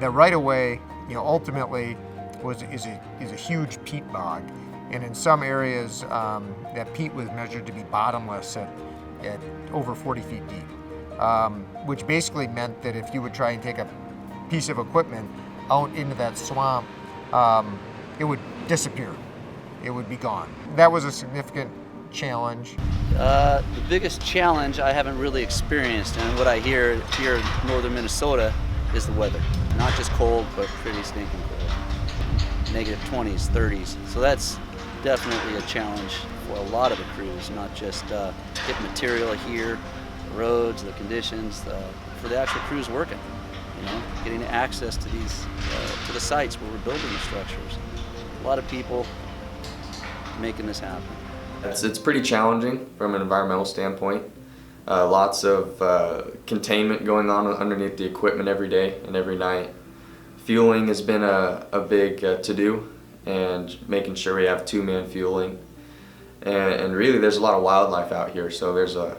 The right-of-way, ultimately is a huge peat bog, and in some areas that peat was measured to be bottomless at over 40 feet deep, which basically meant that if you would try and take a piece of equipment out into that swamp, it would disappear. It would be gone. That was a significant challenge. The biggest challenge I haven't really experienced, and what I hear here in northern Minnesota, is the weather. Not just cold, but pretty stinking cold. Negative 20s, 30s. So that's definitely a challenge for a lot of the crews, not just getting material here, the roads, the conditions, for the actual crews working. Getting access to these, to the sites where we're building the structures. A lot of people making this happen. It's pretty challenging from an environmental standpoint. Lots of containment going on underneath the equipment every day and every night. Fueling has been a big to-do, and making sure we have two-man fueling. And really there's a lot of wildlife out here, so there's a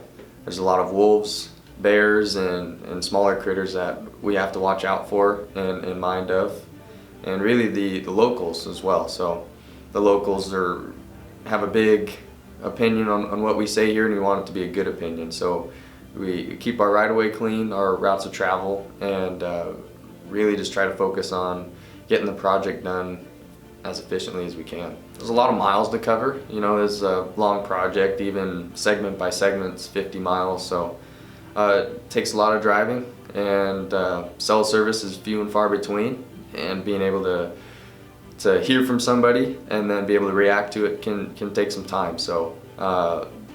lot of wolves, bears, and smaller critters that we have to watch out for and mind of. And really the locals as well. So the locals have a big opinion on what we say here, and we want it to be a good opinion. So we keep our right-of-way clean, our routes of travel, and really just try to focus on getting the project done as efficiently as we can. There's a lot of miles to cover. There's a long project, even segment by segment, it's 50 miles. So it takes a lot of driving, and cell service is few and far between, and being able to hear from somebody and then be able to react to it can take some time. So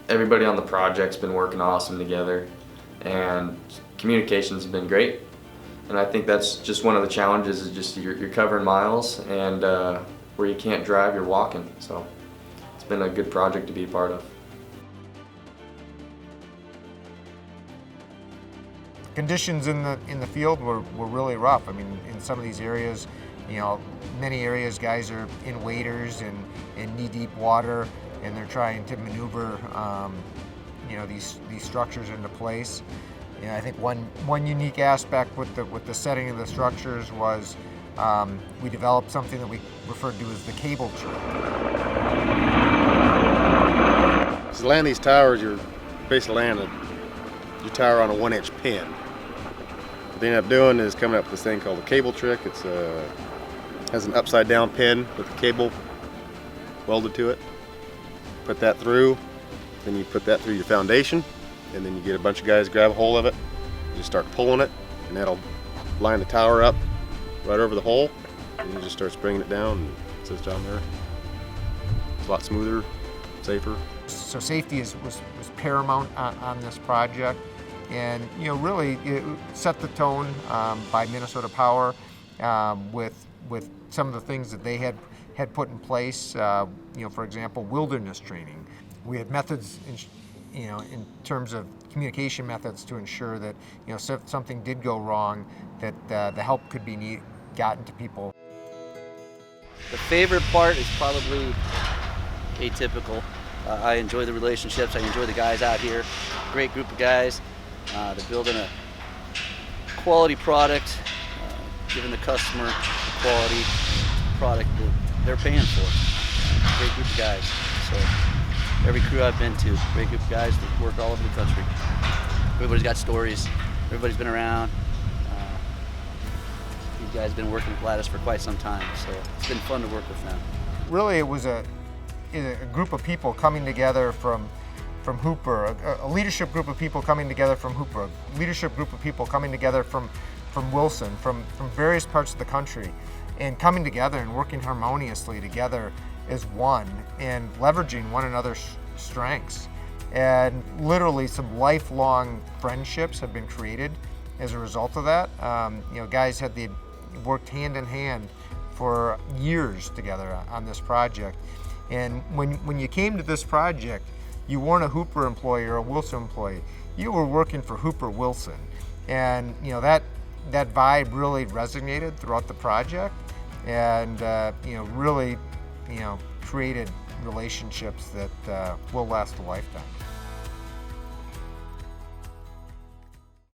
everybody on the project's been working awesome together, and communication's been great. And I think that's just one of the challenges, is just you're covering miles, and where you can't drive, you're walking. So it's been a good project to be a part of. Conditions in the field were really rough. I mean, in some of these areas, many areas guys are in waders and in knee-deep water, and they're trying to maneuver these structures into place. I think one unique aspect with the setting of the structures was we developed something that we referred to as the cable tree. To land these towers, you're basically landing your tower on a 1-inch pin. What they end up doing is coming up with this thing called the cable trick. It's has an upside down pin with a cable welded to it. Put that through, then you put that through your foundation, and then you get a bunch of guys grab a hold of it, just start pulling it, and that'll line the tower up right over the hole, and you just start bringing it down, and it sits down there. It's a lot smoother, safer. So safety was paramount on this project, and really it set the tone by Minnesota Power with some of the things that they had put in place. For example, wilderness training. We had methods in terms of communication methods to ensure that if something did go wrong, that the help could be gotten to people. The favorite part is probably atypical. I enjoy the relationships. I enjoy the guys out here. Great group of guys. They're building a quality product, giving the customer the quality product that they're paying for. Great group of guys. So every crew I've been to, great group of guys that work all over the country. Everybody's got stories. Everybody's been around. These guys have been working with Lattice for quite some time, so it's been fun to work with them. Really, it was a group of people coming together from Hooper, a leadership group of people coming together from Hooper, a leadership group of people coming together from Wilson, from various parts of the country, and coming together and working harmoniously together as one, and leveraging one another's strengths. And literally some lifelong friendships have been created as a result of that. Guys had worked hand in hand for years together on this project. And when you came to this project, you weren't a Hooper employee or a Wilson employee. You were working for Hooper Wilson. And that vibe really resonated throughout the project, and really created relationships that will last a lifetime.